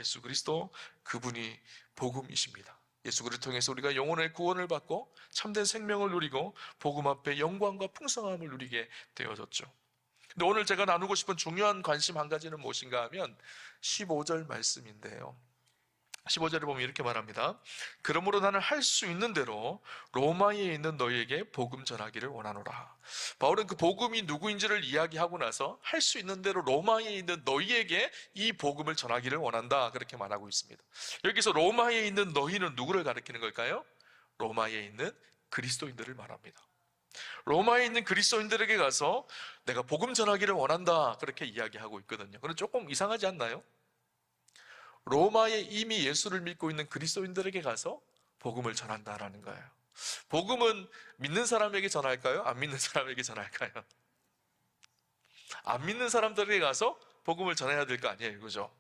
예수 그리스도, 그분이 복음이십니다. 예수 그리스도를 통해서 우리가 영혼의 구원을 받고 참된 생명을 누리고 복음 앞에 영광과 풍성함을 누리게 되어졌죠. 근데 오늘 제가 나누고 싶은 중요한 관심 한 가지는 무엇인가 하면 15절 말씀인데요. 15절에 보면 이렇게 말합니다. 그러므로 나는 할 수 있는 대로 로마에 있는 너희에게 복음 전하기를 원하노라. 바울은 그 복음이 누구인지를 이야기하고 나서 할 수 있는 대로 로마에 있는 너희에게 이 복음을 전하기를 원한다, 그렇게 말하고 있습니다. 여기서 로마에 있는 너희는 누구를 가리키는 걸까요? 로마에 있는 그리스도인들을 말합니다. 로마에 있는 그리스도인들에게 가서 내가 복음 전하기를 원한다, 그렇게 이야기하고 있거든요. 그런데 조금 이상하지 않나요? 로마에 이미 예수를 믿고 있는 그리스도인들에게 가서 복음을 전한다라는 거예요. 복음은 믿는 사람에게 전할까요? 안 믿는 사람에게 전할까요? 안 믿는 사람들에게 가서 복음을 전해야 될 거 아니에요, 그죠?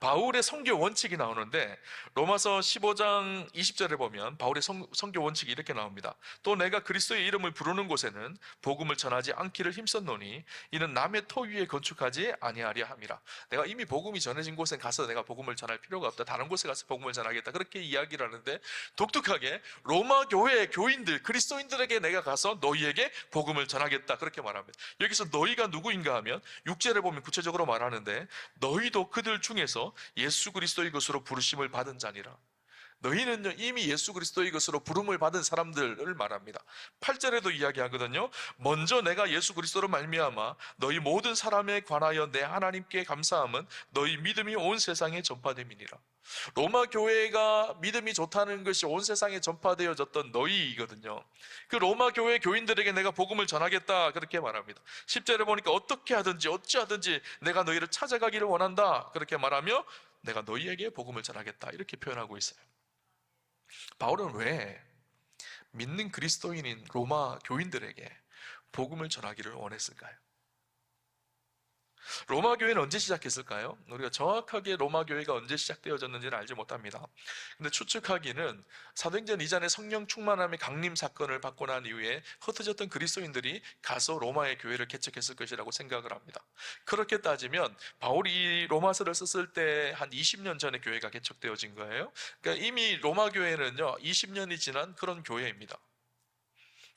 바울의 선교 원칙이 나오는데 로마서 15장 20절에 보면 바울의 선교 원칙이 이렇게 나옵니다. 또 내가 그리스도의 이름을 부르는 곳에는 복음을 전하지 않기를 힘썼노니 이는 남의 터 위에 건축하지 아니하려 함이라. 내가 이미 복음이 전해진 곳에 가서 내가 복음을 전할 필요가 없다, 다른 곳에 가서 복음을 전하겠다, 그렇게 이야기를 하는데 독특하게 로마 교회의 교인들, 그리스도인들에게 내가 가서 너희에게 복음을 전하겠다, 그렇게 말합니다. 여기서 너희가 누구인가 하면 6절에 보면 구체적으로 말하는데 너희도 그들 중에서 예수 그리스도의 것으로 부르심을 받은 자니라. 너희는요 이미 예수 그리스도의 것으로 부름을 받은 사람들을 말합니다. 8절에도 이야기하거든요. 먼저 내가 예수 그리스도로 말미암아 너희 모든 사람에 관하여 내 하나님께 감사함은 너희 믿음이 온 세상에 전파됨이니라. 로마 교회가 믿음이 좋다는 것이 온 세상에 전파되어졌던 너희이거든요. 그 로마 교회 교인들에게 내가 복음을 전하겠다, 그렇게 말합니다. 10절에 보니까 어떻게 하든지 어찌하든지 내가 너희를 찾아가기를 원한다, 그렇게 말하며 내가 너희에게 복음을 전하겠다, 이렇게 표현하고 있어요. 바울은 왜 믿는 그리스도인인 로마 교인들에게 복음을 전하기를 원했을까요? 로마 교회는 언제 시작했을까요? 우리가 정확하게 로마 교회가 언제 시작되어졌는지는 알지 못합니다. 근데 추측하기는 사도행전 이전에 성령 충만함의 강림 사건을 받고 난 이후에 흩어졌던 그리스도인들이 가서 로마의 교회를 개척했을 것이라고 생각을 합니다. 그렇게 따지면 바울이 로마서를 썼을 때 한 20년 전에 교회가 개척되어진 거예요. 그러니까 이미 로마 교회는요 20년이 지난 그런 교회입니다.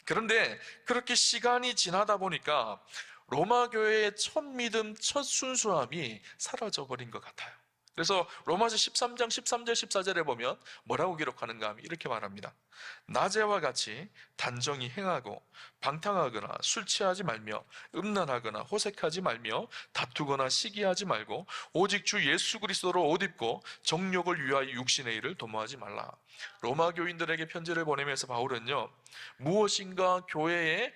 그런데 그렇게 시간이 지나다 보니까 로마 교회의 첫 믿음, 첫 순수함이 사라져버린 것 같아요. 그래서 로마서 13장 13절 14절에 보면 뭐라고 기록하는가 하면 이렇게 말합니다. 낮에와 같이 단정히 행하고 방탕하거나 술 취하지 말며 음란하거나 호색하지 말며 다투거나 시기하지 말고 오직 주 예수 그리스도로 옷 입고 정욕을 위하여 육신의 일을 도모하지 말라. 로마 교인들에게 편지를 보내면서 바울은요 무엇인가 교회에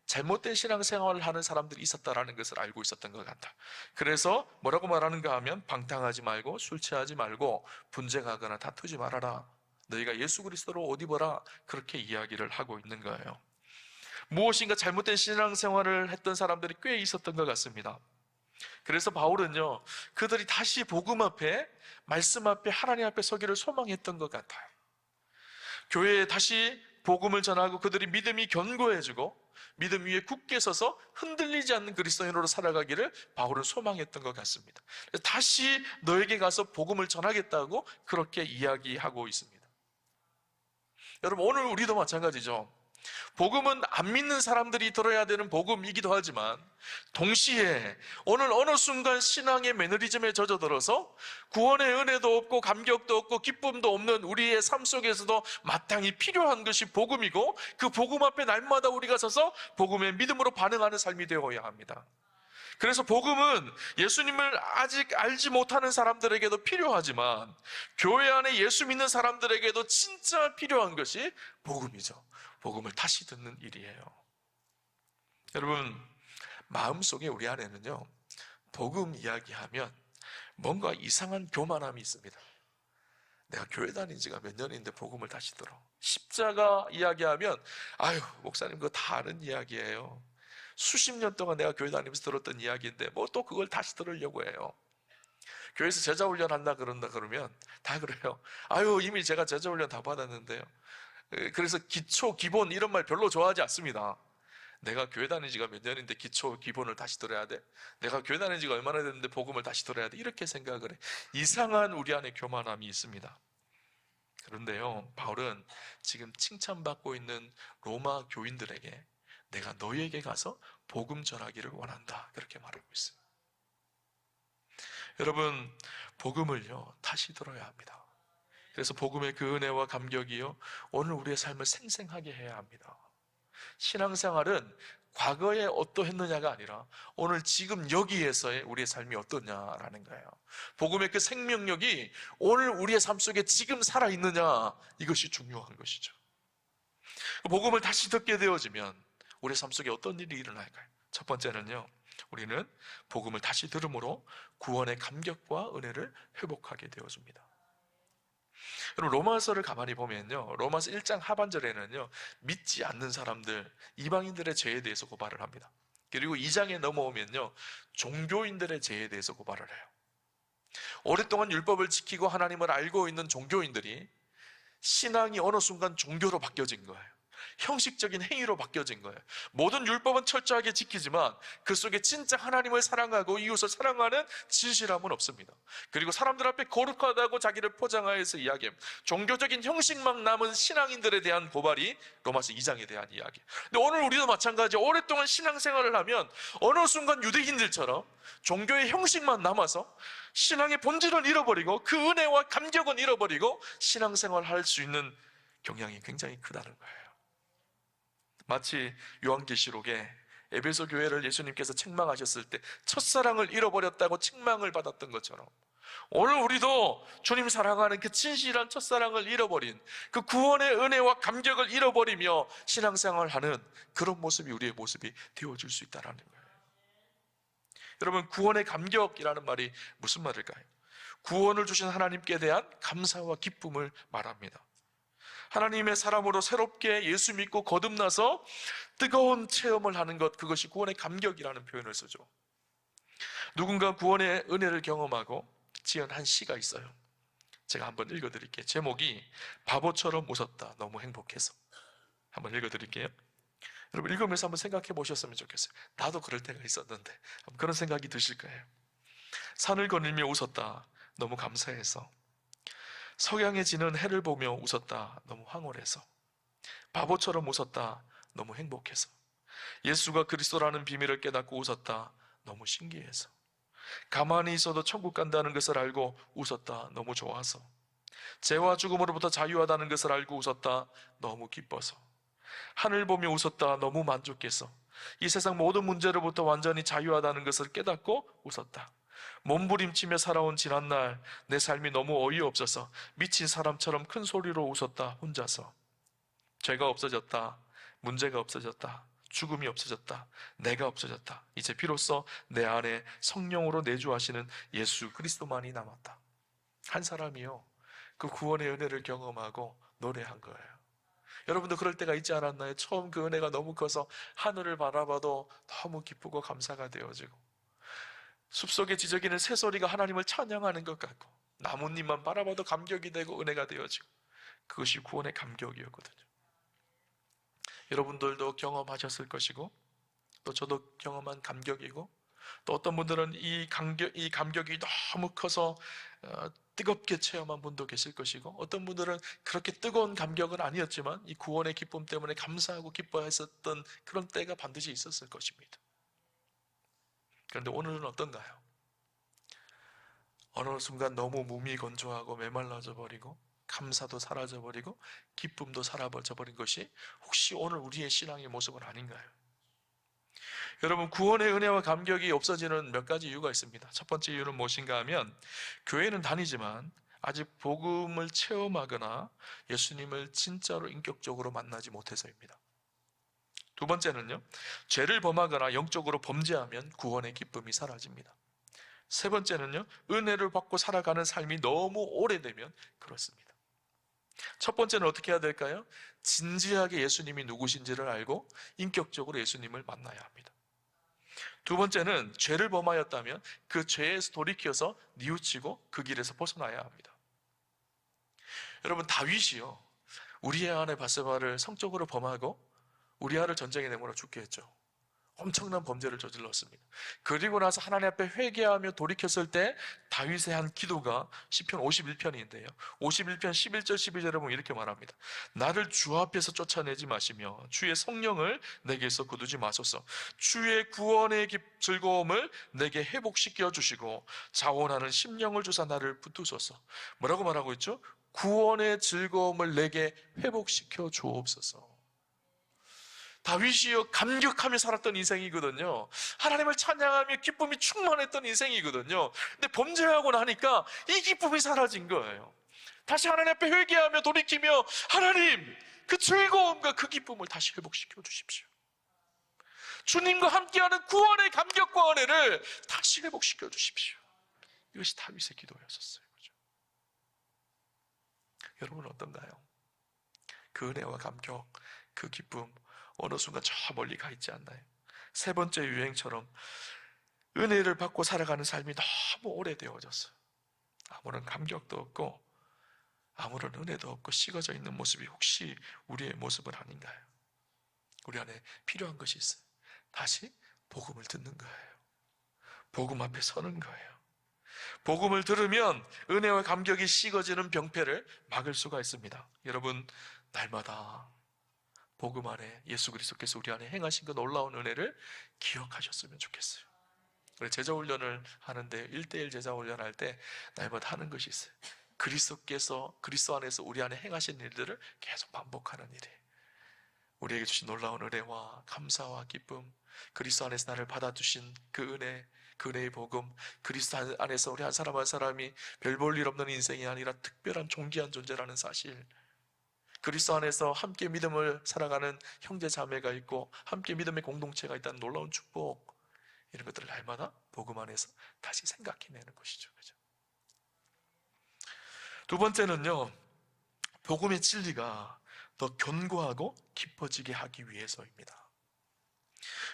잘못된 신앙생활을 하는 사람들이 있었다라는 것을 알고 있었던 것 같다. 그래서 뭐라고 말하는가 하면 방탕하지 말고 술 취하지 말고 분쟁하거나 다투지 말아라. 너희가 예수 그리스도로 옷 입어라. 그렇게 이야기를 하고 있는 거예요. 무엇인가 잘못된 신앙생활을 했던 사람들이 꽤 있었던 것 같습니다. 그래서 바울은요 그들이 다시 복음 앞에, 말씀 앞에, 하나님 앞에 서기를 소망했던 것 같아요. 교회에 다시 복음을 전하고 그들이 믿음이 견고해지고 믿음 위에 굳게 서서 흔들리지 않는 그리스도인으로 살아가기를 바울은 소망했던 것 같습니다. 다시 너에게 가서 복음을 전하겠다고 그렇게 이야기하고 있습니다. 여러분 오늘 우리도 마찬가지죠. 복음은 안 믿는 사람들이 들어야 되는 복음이기도 하지만 동시에 오늘 어느 순간 신앙의 매너리즘에 젖어들어서 구원의 은혜도 없고 감격도 없고 기쁨도 없는 우리의 삶 속에서도 마땅히 필요한 것이 복음이고 그 복음 앞에 날마다 우리가 서서 복음의 믿음으로 반응하는 삶이 되어야 합니다. 그래서 복음은 예수님을 아직 알지 못하는 사람들에게도 필요하지만 교회 안에 예수 믿는 사람들에게도 진짜 필요한 것이 복음이죠. 복음을 다시 듣는 일이에요. 여러분 마음속에 우리 안에는요 복음 이야기하면 뭔가 이상한 교만함이 있습니다. 내가 교회 다닌 지가 몇 년인데 복음을 다시 들어. 십자가 이야기하면 아유 목사님 그거 다 아는 이야기예요. 수십 년 동안 내가 교회 다니면서 들었던 이야기인데 뭐 또 그걸 다시 들으려고 해요. 교회에서 제자 훈련한다 그런다 그러면 다 그래요. 아유 이미 제가 제자 훈련 다 받았는데요. 그래서 기초, 기본 이런 말 별로 좋아하지 않습니다. 내가 교회 다닌 지가 몇 년인데 기본을 다시 들어야 돼? 내가 교회 다닌 지가 얼마나 됐는데 복음을 다시 들어야 돼? 이렇게 생각을 해. 이상한 우리 안에 교만함이 있습니다. 그런데요, 바울은 지금 칭찬받고 있는 로마 교인들에게 내가 너희에게 가서 복음 전하기를 원한다, 그렇게 말하고 있어요. 여러분, 복음을요 다시 들어야 합니다. 그래서 복음의 그 은혜와 감격이요 오늘 우리의 삶을 생생하게 해야 합니다. 신앙생활은 과거에 어떠했느냐가 아니라 오늘 지금 여기에서의 우리의 삶이 어떠냐라는 거예요. 복음의 그 생명력이 오늘 우리의 삶 속에 지금 살아있느냐, 이것이 중요한 것이죠. 복음을 다시 듣게 되어지면 우리의 삶 속에 어떤 일이 일어날까요? 첫 번째는요, 우리는 복음을 다시 들음으로 구원의 감격과 은혜를 회복하게 되어집니다. 여러분, 로마서를 가만히 보면요, 로마서 1장 하반절에는요 믿지 않는 사람들, 이방인들의 죄에 대해서 고발을 합니다. 그리고 2장에 넘어오면요 종교인들의 죄에 대해서 고발을 해요. 오랫동안 율법을 지키고 하나님을 알고 있는 종교인들이 신앙이 어느 순간 종교로 바뀌어진 거예요. 형식적인 행위로 바뀌어진 거예요. 모든 율법은 철저하게 지키지만 그 속에 진짜 하나님을 사랑하고 이웃을 사랑하는 진실함은 없습니다. 그리고 사람들 앞에 거룩하다고 자기를 포장하여서 이야기합니다. 종교적인 형식만 남은 신앙인들에 대한 고발이 로마서 2장에 대한 이야기예요. 근데 오늘 우리도 마찬가지, 오랫동안 신앙생활을 하면 어느 순간 유대인들처럼 종교의 형식만 남아서 신앙의 본질은 잃어버리고 그 은혜와 감격은 잃어버리고 신앙생활을 할 수 있는 경향이 굉장히 크다는 거예요. 마치 요한계시록에 에베소 교회를 예수님께서 책망하셨을 때 첫사랑을 잃어버렸다고 책망을 받았던 것처럼, 오늘 우리도 주님 사랑하는 그 진실한 첫사랑을 잃어버린 그 구원의 은혜와 감격을 잃어버리며 신앙생활을 하는 그런 모습이 우리의 모습이 되어줄 수 있다는 거예요. 여러분, 구원의 감격이라는 말이 무슨 말일까요? 구원을 주신 하나님께 대한 감사와 기쁨을 말합니다. 하나님의 사람으로 새롭게 예수 믿고 거듭나서 뜨거운 체험을 하는 것, 그것이 구원의 감격이라는 표현을 쓰죠. 누군가 구원의 은혜를 경험하고 지은 한 시가 있어요. 제가 한번 읽어드릴게요. 제목이 바보처럼 웃었다, 너무 행복해서. 한번 읽어드릴게요. 여러분, 읽으면서 한번 생각해 보셨으면 좋겠어요. 나도 그럴 때가 있었는데, 그런 생각이 드실 거예요. 산을 거닐며 웃었다, 너무 감사해서. 석양에 지는 해를 보며 웃었다, 너무 황홀해서. 바보처럼 웃었다, 너무 행복해서. 예수가 그리스도라는 비밀을 깨닫고 웃었다, 너무 신기해서. 가만히 있어도 천국 간다는 것을 알고 웃었다, 너무 좋아서. 죄와 죽음으로부터 자유하다는 것을 알고 웃었다, 너무 기뻐서. 하늘 보며 웃었다, 너무 만족해서. 이 세상 모든 문제로부터 완전히 자유하다는 것을 깨닫고 웃었다. 몸부림치며 살아온 지난날 내 삶이 너무 어이없어서 미친 사람처럼 큰 소리로 웃었다, 혼자서. 죄가 없어졌다, 문제가 없어졌다, 죽음이 없어졌다, 내가 없어졌다. 이제 비로소 내 안에 성령으로 내주하시는 예수 그리스도만이 남았다. 한 사람이요, 그 구원의 은혜를 경험하고 노래한 거예요. 여러분도 그럴 때가 있지 않았나요? 처음 그 은혜가 너무 커서 하늘을 바라봐도 너무 기쁘고 감사가 되어지고, 숲속에 지저귀는 새소리가 하나님을 찬양하는 것 같고, 나뭇잎만 바라봐도 감격이 되고 은혜가 되어지고, 그것이 구원의 감격이었거든요. 여러분들도 경험하셨을 것이고, 또 저도 경험한 감격이고, 또 어떤 분들은 이 감격이 너무 커서 뜨겁게 체험한 분도 계실 것이고, 어떤 분들은 그렇게 뜨거운 감격은 아니었지만 이 구원의 기쁨 때문에 감사하고 기뻐했었던 그런 때가 반드시 있었을 것입니다. 그런데 오늘은 어떤가요? 어느 순간 너무 몸이 건조하고 메말라져 버리고 감사도 사라져 버리고 기쁨도 사라져 버린 것이 혹시 오늘 우리의 신앙의 모습은 아닌가요? 여러분, 구원의 은혜와 감격이 없어지는 몇 가지 이유가 있습니다. 첫 번째 이유는 무엇인가 하면, 교회는 다니지만 아직 복음을 체험하거나 예수님을 진짜로 인격적으로 만나지 못해서입니다. 두 번째는요, 죄를 범하거나 영적으로 범죄하면 구원의 기쁨이 사라집니다. 세 번째는요, 은혜를 받고 살아가는 삶이 너무 오래되면 그렇습니다. 첫 번째는 어떻게 해야 될까요? 진지하게 예수님이 누구신지를 알고 인격적으로 예수님을 만나야 합니다. 두 번째는 죄를 범하였다면 그 죄에서 돌이켜서 뉘우치고 그 길에서 벗어나야 합니다. 여러분, 다윗이요, 우리의 아내 바세바를 성적으로 범하고 우리아를 전쟁에 내몰아 죽게 했죠. 엄청난 범죄를 저질렀습니다. 그리고 나서 하나님 앞에 회개하며 돌이켰을 때 다윗의 한 기도가 시편 51편인데요. 51편 11절 12절에 보면 이렇게 말합니다. 나를 주 앞에서 쫓아내지 마시며 주의 성령을 내게서 거두지 마소서. 주의 구원의 즐거움을 내게 회복시켜 주시고 자원하는 심령을 주사 나를 붙드소서. 뭐라고 말하고 있죠? 구원의 즐거움을 내게 회복시켜 주옵소서. 다윗이요 감격하며 살았던 인생이거든요. 하나님을 찬양하며 기쁨이 충만했던 인생이거든요. 근데 범죄하고 나니까 이 기쁨이 사라진 거예요. 다시 하나님 앞에 회개하며 돌이키며 하나님 그 즐거움과 그 기쁨을 다시 회복시켜 주십시오. 주님과 함께하는 구원의 감격과 은혜를 다시 회복시켜 주십시오. 이것이 다윗의 기도였었어요. 그렇죠? 여러분은 어떤가요? 그 은혜와 감격, 그 기쁨 어느 순간 저 멀리 가 있지 않나요? 세 번째 유행처럼 은혜를 받고 살아가는 삶이 너무 오래되어졌어요. 아무런 감격도 없고 아무런 은혜도 없고 식어져 있는 모습이 혹시 우리의 모습은 아닌가요? 우리 안에 필요한 것이 있어요. 다시 복음을 듣는 거예요. 복음 앞에 서는 거예요. 복음을 들으면 은혜와 감격이 식어지는 병폐를 막을 수가 있습니다. 여러분, 날마다 복음 안에 예수 그리스도께서 우리 안에 행하신 그 놀라운 은혜를 기억하셨으면 좋겠어요. 우리 제자훈련을 하는데 1:1 제자훈련할 때 날마다 하는 것이 있어요. 그리스도 안에서 우리 안에 행하신 일들을 계속 반복하는 일이에요. 우리에게 주신 놀라운 은혜와 감사와 기쁨, 그리스도 안에서 나를 받아주신 그 은혜, 그 은혜의 복음, 그리스도 안에서 우리 한 사람 한 사람이 별 볼 일 없는 인생이 아니라 특별한 존귀한 존재라는 사실, 그리스도 안에서 함께 믿음을 살아가는 형제 자매가 있고 함께 믿음의 공동체가 있다는 놀라운 축복, 이런 것들을 날마다 복음 안에서 다시 생각해내는 것이죠. 그죠? 두 번째는요, 복음의 진리가 더 견고하고 깊어지게 하기 위해서입니다.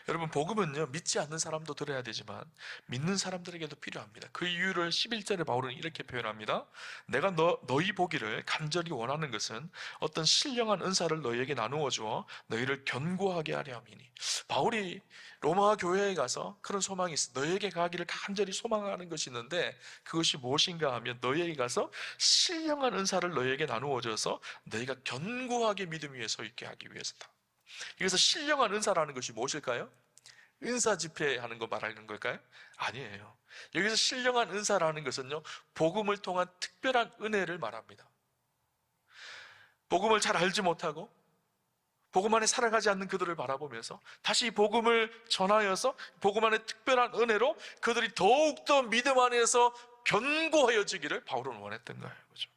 여러분, 복음은요 믿지 않는 사람도 들어야 되지만 믿는 사람들에게도 필요합니다. 그 이유를 11절에 바울은 이렇게 표현합니다. 내가 너희 보기를 간절히 원하는 것은 어떤 신령한 은사를 너희에게 나누어 주어 너희를 견고하게 하려 함이니. 바울이 로마 교회에 가서 그런 소망이 있어. 너희에게 가기를 간절히 소망하는 것이 있는데 그것이 무엇인가 하면 너희에게 가서 신령한 은사를 너희에게 나누어 줘서 너희가 견고하게 믿음 위에 서 있게 하기 위해서다. 여기서 신령한 은사라는 것이 무엇일까요? 은사 집회하는 거 말하는 걸까요? 아니에요. 여기서 신령한 은사라는 것은요, 복음을 통한 특별한 은혜를 말합니다. 복음을 잘 알지 못하고 복음 안에 살아가지 않는 그들을 바라보면서 다시 복음을 전하여서 복음 안에 특별한 은혜로 그들이 더욱더 믿음 안에서 견고해지기를 바울은 원했던 거예요. 그렇죠?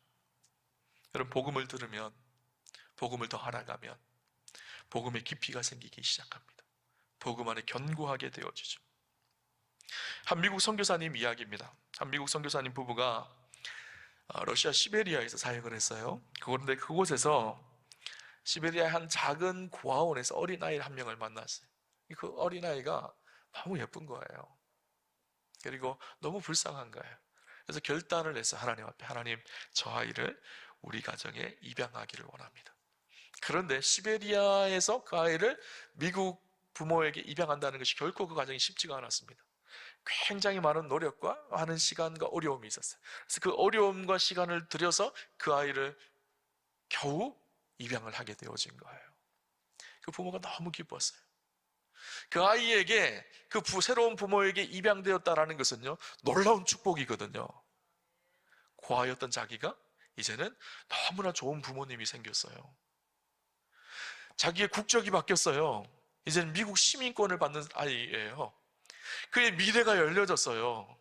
여러분, 복음을 들으면, 복음을 더 알아가면 복음의 깊이가 생기기 시작합니다. 복음 안에 견고하게 되어지죠. 한 미국 선교사님 이야기입니다. 한 미국 선교사님 부부가 러시아 시베리아에서 사역을 했어요. 그런데 그곳에서 시베리아의 한 작은 고아원에서 어린아이 한 명을 만났어요. 그 어린아이가 너무 예쁜 거예요. 그리고 너무 불쌍한 거예요. 그래서 결단을 해서 하나님 앞에, 하나님, 저 아이를 우리 가정에 입양하기를 원합니다. 그런데 시베리아에서 그 아이를 미국 부모에게 입양한다는 것이 결코 그 과정이 쉽지가 않았습니다. 굉장히 많은 노력과 많은 시간과 어려움이 있었어요. 그래서 그 어려움과 시간을 들여서 그 아이를 겨우 입양을 하게 되어진 거예요. 그 부모가 너무 기뻤어요. 그 아이에게, 그 새로운 부모에게 입양되었다라는 것은요, 놀라운 축복이거든요. 고아였던 자기가 이제는 너무나 좋은 부모님이 생겼어요. 자기의 국적이 바뀌었어요. 이제는 미국 시민권을 받는 아이예요. 그의 미래가 열려졌어요.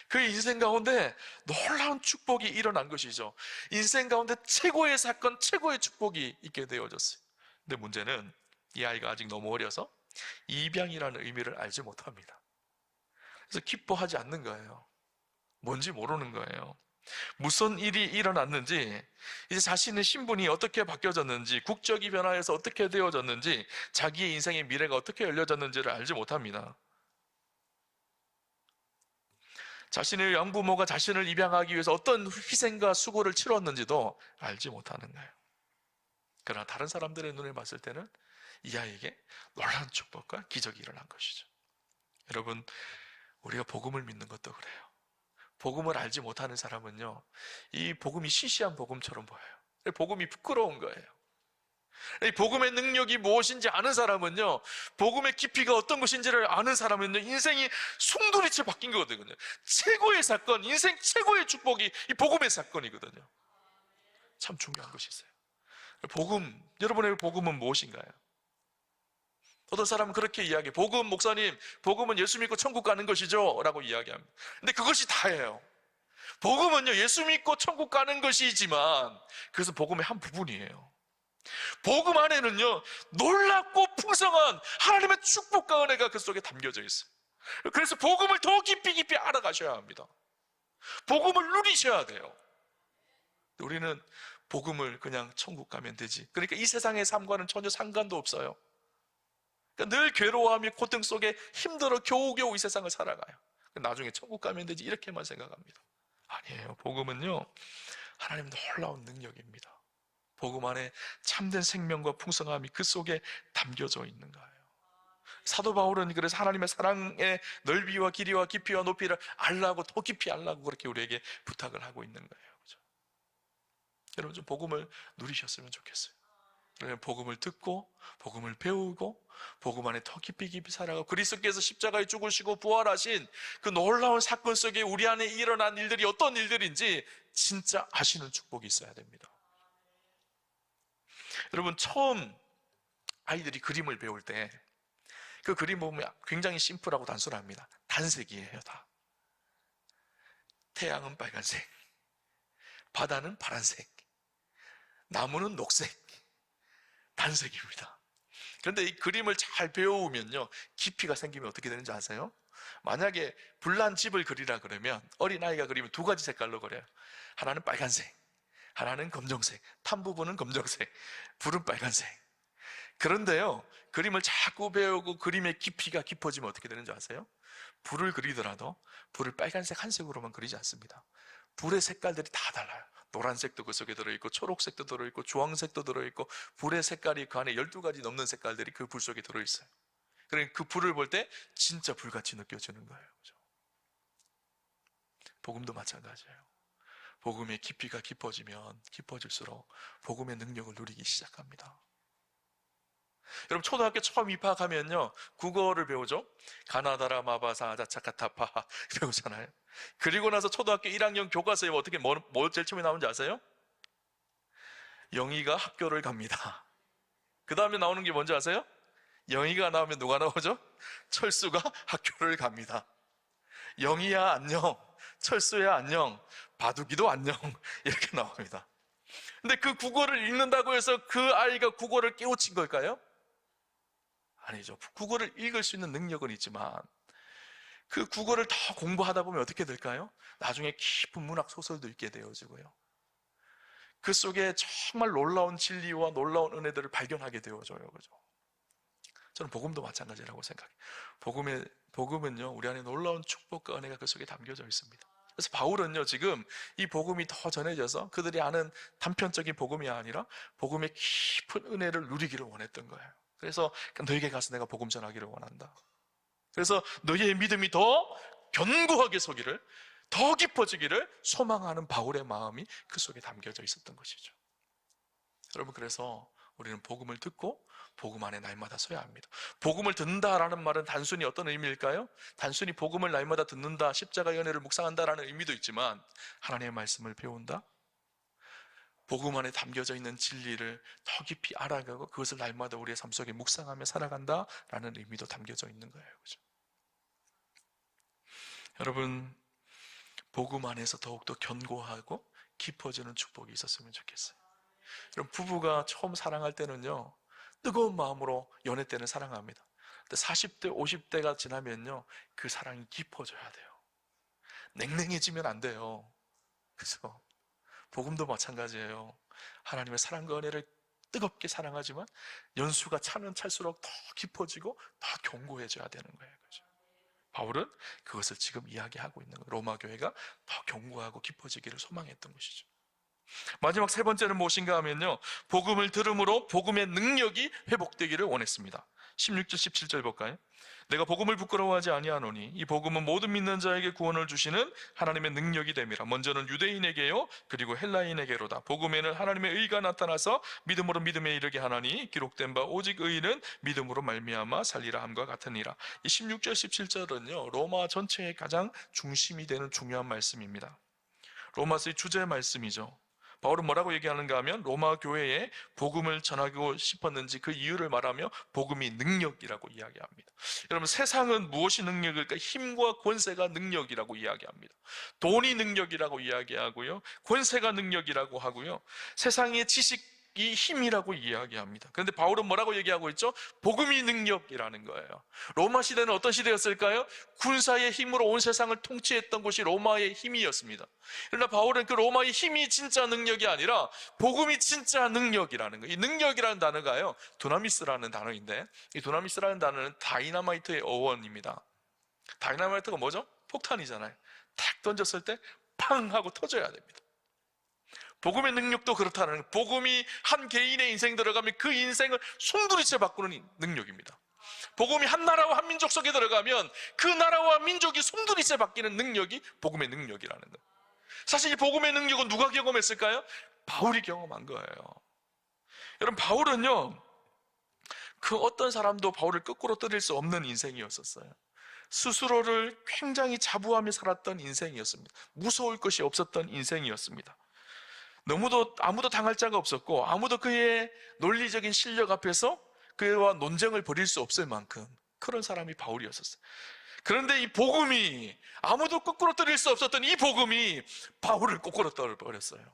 그의 인생 가운데 놀라운 축복이 일어난 것이죠. 인생 가운데 최고의 사건, 최고의 축복이 있게 되어졌어요. 근데 문제는 이 아이가 아직 너무 어려서 입양이라는 의미를 알지 못합니다. 그래서 기뻐하지 않는 거예요. 뭔지 모르는 거예요. 무슨 일이 일어났는지, 이제 자신의 신분이 어떻게 바뀌어졌는지, 국적이 변화해서 어떻게 되어졌는지, 자기의 인생의 미래가 어떻게 열려졌는지를 알지 못합니다. 자신의 양부모가 자신을 입양하기 위해서 어떤 희생과 수고를 치렀는지도 알지 못하는 거예요. 그러나 다른 사람들의 눈에 봤을 때는 이 아이에게 놀라운 축복과 기적이 일어난 것이죠. 여러분, 우리가 복음을 믿는 것도 그래요. 복음을 알지 못하는 사람은요, 이 복음이 시시한 복음처럼 보여요. 복음이 부끄러운 거예요. 이 복음의 능력이 무엇인지 아는 사람은요, 복음의 깊이가 어떤 것인지를 아는 사람은요, 인생이 송두리째 바뀐 거거든요. 최고의 사건, 인생 최고의 축복이 이 복음의 사건이거든요. 참 중요한 것이 있어요. 복음, 여러분의 복음은 무엇인가요? 어떤 사람은 그렇게 이야기해요. 복음, 목사님, 복음은 예수 믿고 천국 가는 것이죠 라고 이야기합니다. 근데 그것이 다예요. 복음은요, 예수 믿고 천국 가는 것이지만 그것은 복음의 한 부분이에요. 복음 안에는요, 놀랍고 풍성한 하나님의 축복과 은혜가 그 속에 담겨져 있어요. 그래서 복음을 더 깊이 알아가셔야 합니다. 복음을 누리셔야 돼요. 우리는 복음을 그냥 천국 가면 되지, 그러니까 이 세상의 삶과는 전혀 상관도 없어요. 그러니까 늘 괴로워하며 고통 속에 힘들어 겨우겨우 이 세상을 살아가요. 나중에 천국 가면 되지, 이렇게만 생각합니다. 아니에요. 복음은요, 하나님 놀라운 능력입니다. 복음 안에 참된 생명과 풍성함이 그 속에 담겨져 있는 거예요. 사도 바울은 그래서 하나님의 사랑의 넓이와 길이와 깊이와 높이를 알라고, 더 깊이 알라고 그렇게 우리에게 부탁을 하고 있는 거예요. 그렇죠? 여러분, 좀 복음을 누리셨으면 좋겠어요. 복음을 듣고 복음을 배우고 복음 안에 더 깊이 살아가고 그리스도께서 십자가에 죽으시고 부활하신 그 놀라운 사건 속에 우리 안에 일어난 일들이 어떤 일들인지 진짜 아시는 축복이 있어야 됩니다. 여러분, 처음 아이들이 그림을 배울 때 그 그림 보면 굉장히 심플하고 단순합니다. 단색이에요. 다. 태양은 빨간색, 바다는 파란색, 나무는 녹색, 단색입니다. 그런데 이 그림을 잘 배워오면요, 깊이가 생기면 어떻게 되는지 아세요? 만약에 불난 집을 그리라 그러면 어린아이가 그리면 두 가지 색깔로 그려요. 하나는 빨간색, 하나는 검정색, 탄 부분은 검정색, 불은 빨간색. 그런데요, 그림을 자꾸 배우고 그림의 깊이가 깊어지면 어떻게 되는지 아세요? 불을 그리더라도 불을 빨간색 한 색으로만 그리지 않습니다. 불의 색깔들이 다 달라요. 노란색도 그 속에 들어있고 초록색도 들어있고 주황색도 들어있고 불의 색깔이 그 안에 12가지 넘는 색깔들이 그 불 속에 들어있어요. 그러니까 그 불을 볼 때 진짜 불같이 느껴지는 거예요. 그죠? 복음도 마찬가지예요. 복음의 깊이가 깊어지면 깊어질수록 복음의 능력을 누리기 시작합니다. 여러분, 초등학교 처음 입학하면요, 국어를 배우죠. 가나다라 마바사 자차카타파 배우잖아요. 그리고 나서 초등학교 1학년 교과서에 어떻게 뭐 제일 처음에 나오는지 아세요? 영희가 학교를 갑니다. 그 다음에 나오는 게 뭔지 아세요? 영희가 나오면 누가 나오죠? 철수가 학교를 갑니다. 영희야 안녕, 철수야 안녕, 바둑이도 안녕, 이렇게 나옵니다. 근데 그 국어를 읽는다고 해서 그 아이가 국어를 깨우친 걸까요? 아니죠. 국어를 읽을 수 있는 능력은 있지만 그 국어를 더 공부하다 보면 어떻게 될까요? 나중에 깊은 문학 소설도 읽게 되어지고요, 그 속에 정말 놀라운 진리와 놀라운 은혜들을 발견하게 되어져요. 그죠? 저는 복음도 마찬가지라고 생각해요. 복음은요, 우리 안에 놀라운 축복과 은혜가 그 속에 담겨져 있습니다. 그래서 바울은요, 지금 이 복음이 더 전해져서 그들이 아는 단편적인 복음이 아니라 복음의 깊은 은혜를 누리기를 원했던 거예요. 그래서 너에게 가서 내가 복음 전하기를 원한다. 그래서 너희의 믿음이 더 견고하게 서기를, 더 깊어지기를 소망하는 바울의 마음이 그 속에 담겨져 있었던 것이죠. 여러분, 그래서 우리는 복음을 듣고 복음 안에 날마다 서야 합니다. 복음을 듣는다라는 말은 단순히 어떤 의미일까요? 단순히 복음을 날마다 듣는다, 십자가의 은혜를 묵상한다라는 의미도 있지만 하나님의 말씀을 배운다, 복음 안에 담겨져 있는 진리를 더 깊이 알아가고 그것을 날마다 우리의 삶 속에 묵상하며 살아간다라는 의미도 담겨져 있는 거예요. 그죠? 여러분, 복음 안에서 더욱더 견고하고 깊어지는 축복이 있었으면 좋겠어요. 여러분, 부부가 처음 사랑할 때는요, 뜨거운 마음으로 연애 때는 사랑합니다. 근데 40대, 50대가 지나면요, 그 사랑이 깊어져야 돼요. 냉랭해지면 안 돼요. 그래서 복음도 마찬가지예요. 하나님의 사랑과 은혜를 뜨겁게 사랑하지만 연수가 차면 찰수록 더 깊어지고 더 견고해져야 되는 거예요. 그죠? 바울은 그것을 지금 이야기하고 있는 거예요. 로마 교회가 더 견고하고 깊어지기를 소망했던 것이죠. 마지막 세 번째는 무엇인가 하면요, 복음을 들음으로 복음의 능력이 회복되기를 원했습니다. 16절 17절 볼까요? 내가 복음을 부끄러워하지 아니하노니 이 복음은 모든 믿는 자에게 구원을 주시는 하나님의 능력이 됨이라. 먼저는 유대인에게요 그리고 헬라인에게로다. 복음에는 하나님의 의가 나타나서 믿음으로 믿음에 이르게 하나니 기록된 바 오직 의인은 믿음으로 말미암아 살리라 함과 같으니라. 이 16절 17절은요 로마 전체의 가장 중심이 되는 중요한 말씀입니다. 로마서의 주제 말씀이죠. 바울은 뭐라고 얘기하는가 하면 로마 교회에 복음을 전하고 싶었는지 그 이유를 말하며 복음이 능력이라고 이야기합니다. 여러분, 세상은 무엇이 능력일까? 힘과 권세가 능력이라고 이야기합니다. 돈이 능력이라고 이야기하고요, 권세가 능력이라고 하고요, 세상의 지식이 힘이라고 이야기합니다. 그런데 바울은 뭐라고 얘기하고 있죠? 복음이 능력이라는 거예요. 로마 시대는 어떤 시대였을까요? 군사의 힘으로 온 세상을 통치했던 곳이 로마의 힘이었습니다. 그러나 바울은 그 로마의 힘이 진짜 능력이 아니라 복음이 진짜 능력이라는 거예요. 이 능력이라는 단어가요 두나미스라는 단어인데, 이 두나미스라는 단어는 다이나마이트의 어원입니다. 다이나마이트가 뭐죠? 폭탄이잖아요. 탁 던졌을 때 팡 하고 터져야 됩니다. 복음의 능력도 그렇다는 거예요. 복음이 한 개인의 인생에 들어가면 그 인생을 송두리째 바꾸는 능력입니다. 복음이 한 나라와 한 민족 속에 들어가면 그 나라와 민족이 송두리째 바뀌는 능력이 복음의 능력이라는 거예요. 사실 이 복음의 능력은 누가 경험했을까요? 바울이 경험한 거예요. 여러분, 바울은요 그 어떤 사람도 바울을 거꾸로 때릴 수 없는 인생이었었어요. 스스로를 굉장히 자부하며 살았던 인생이었습니다. 무서울 것이 없었던 인생이었습니다. 아무도 당할 자가 없었고, 아무도 그의 논리적인 실력 앞에서 그와 논쟁을 벌일 수 없을 만큼 그런 사람이 바울이었었어요. 그런데 이 복음이, 아무도 거꾸로 때릴 수 없었던 이 복음이 바울을 거꾸로 때려버렸어요.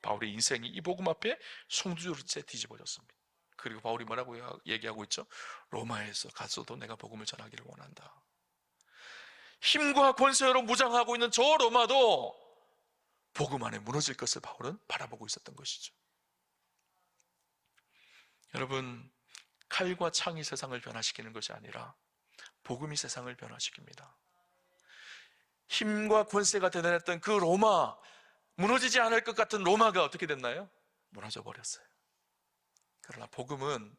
바울의 인생이 이 복음 앞에 송두리째 뒤집어졌습니다. 그리고 바울이 뭐라고 얘기하고 있죠? 로마에서 가서도 내가 복음을 전하기를 원한다. 힘과 권세로 무장하고 있는 저 로마도 복음 안에 무너질 것을 바울은 바라보고 있었던 것이죠. 여러분, 칼과 창이 세상을 변화시키는 것이 아니라 복음이 세상을 변화시킵니다. 힘과 권세가 대단했던 그 로마, 무너지지 않을 것 같은 로마가 어떻게 됐나요? 무너져 버렸어요. 그러나 복음은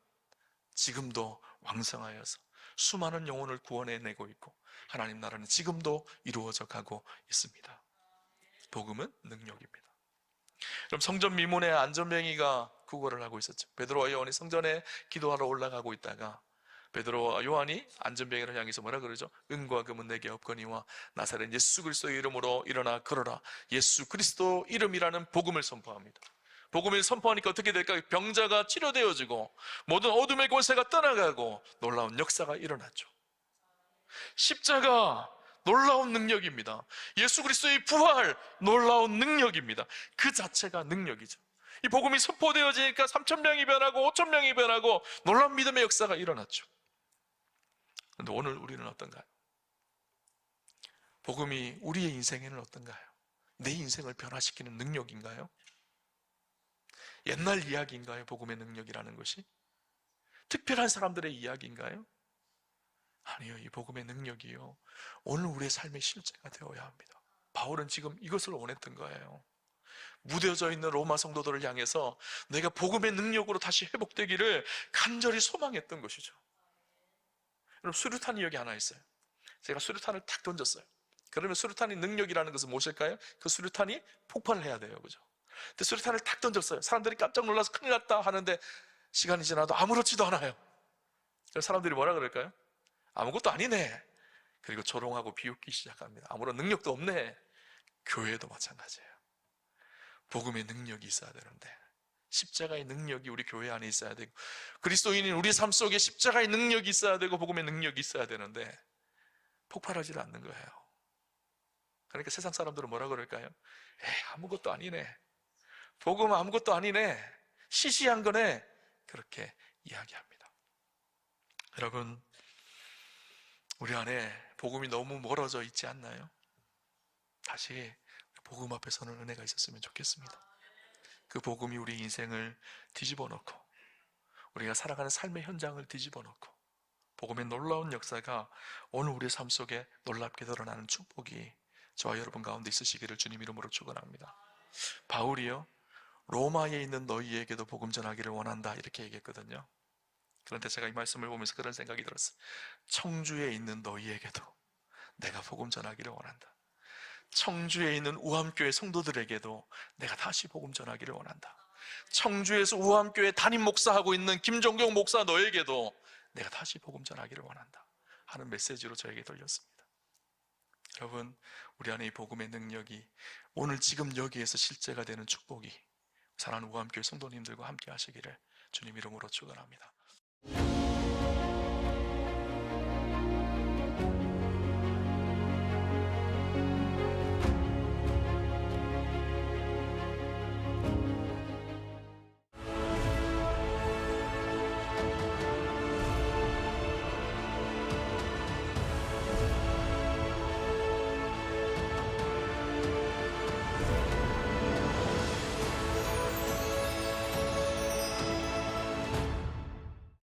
지금도 왕성하여서 수많은 영혼을 구원해내고 있고, 하나님 나라는 지금도 이루어져 가고 있습니다. 복음은 능력입니다. 그럼 성전 미문에 안전뱅이가 구걸을 하고 있었죠. 베드로와 요한이 성전에 기도하러 올라가고 있다가 베드로와 요한이 안전뱅이를 향해서 뭐라 그러죠? 은과 금은 내게 없거니와 나사렛 예수 그리스도의 이름으로 일어나 걸어라. 예수 그리스도 이름이라는 복음을 선포합니다. 복음을 선포하니까 어떻게 될까요? 병자가 치료되어지고 모든 어둠의 권세가 떠나가고 놀라운 역사가 일어났죠. 십자가 놀라운 능력입니다. 예수 그리스도의 부활 놀라운 능력입니다. 그 자체가 능력이죠. 이 복음이 선포되어지니까 3,000명이 변하고 5,000명이 변하고 놀라운 믿음의 역사가 일어났죠. 그런데 오늘 우리는 어떤가요? 복음이 우리의 인생에는 어떤가요? 내 인생을 변화시키는 능력인가요? 옛날 이야기인가요? 복음의 능력이라는 것이? 특별한 사람들의 이야기인가요? 아니요, 이 복음의 능력이요 오늘 우리의 삶의 실제가 되어야 합니다. 바울은 지금 이것을 원했던 거예요. 무뎌져 있는 로마 성도들을 향해서 내가 복음의 능력으로 다시 회복되기를 간절히 소망했던 것이죠. 여러분, 수류탄이 여기 하나 있어요. 제가 수류탄을 탁 던졌어요. 그러면 수류탄의 능력이라는 것은 무엇일까요? 그 수류탄이 폭발을 해야 돼요, 그죠? 근데 수류탄을 탁 던졌어요. 사람들이 깜짝 놀라서 큰일 났다 하는데 시간이 지나도 아무렇지도 않아요. 그래서 사람들이 뭐라 그럴까요? 아무것도 아니네. 그리고 조롱하고 비웃기 시작합니다. 아무런 능력도 없네. 교회도 마찬가지예요. 복음의 능력이 있어야 되는데, 십자가의 능력이 우리 교회 안에 있어야 되고, 그리스도인인 우리 삶 속에 십자가의 능력이 있어야 되고 복음의 능력이 있어야 되는데 폭발하지 않는 거예요. 그러니까 세상 사람들은 뭐라 그럴까요? 아무것도 아니네. 복음 아무것도 아니네. 시시한 거네. 그렇게 이야기합니다. 여러분, 우리 안에 복음이 너무 멀어져 있지 않나요? 다시 복음 앞에 서는 은혜가 있었으면 좋겠습니다. 그 복음이 우리 인생을 뒤집어 놓고 우리가 살아가는 삶의 현장을 뒤집어 놓고 복음의 놀라운 역사가 오늘 우리의 삶 속에 놀랍게 드러나는 축복이 저와 여러분 가운데 있으시기를 주님 이름으로 축원합니다. 바울이요 로마에 있는 너희에게도 복음 전하기를 원한다, 이렇게 얘기했거든요. 그런데 제가 이 말씀을 보면서 그런 생각이 들었어요. 청주에 있는 너희에게도 내가 복음 전하기를 원한다. 청주에 있는 우암교회 성도들에게도 내가 다시 복음 전하기를 원한다. 청주에서 우암교회 담임 목사하고 있는 김종경 목사 너에게도 내가 다시 복음 전하기를 원한다 하는 메시지로 저에게 들렸습니다. 여러분, 우리 안에 이 복음의 능력이 오늘 지금 여기에서 실제가 되는 축복이 사랑하는 우암교회 성도님들과 함께 하시기를 주님 이름으로 축원합니다.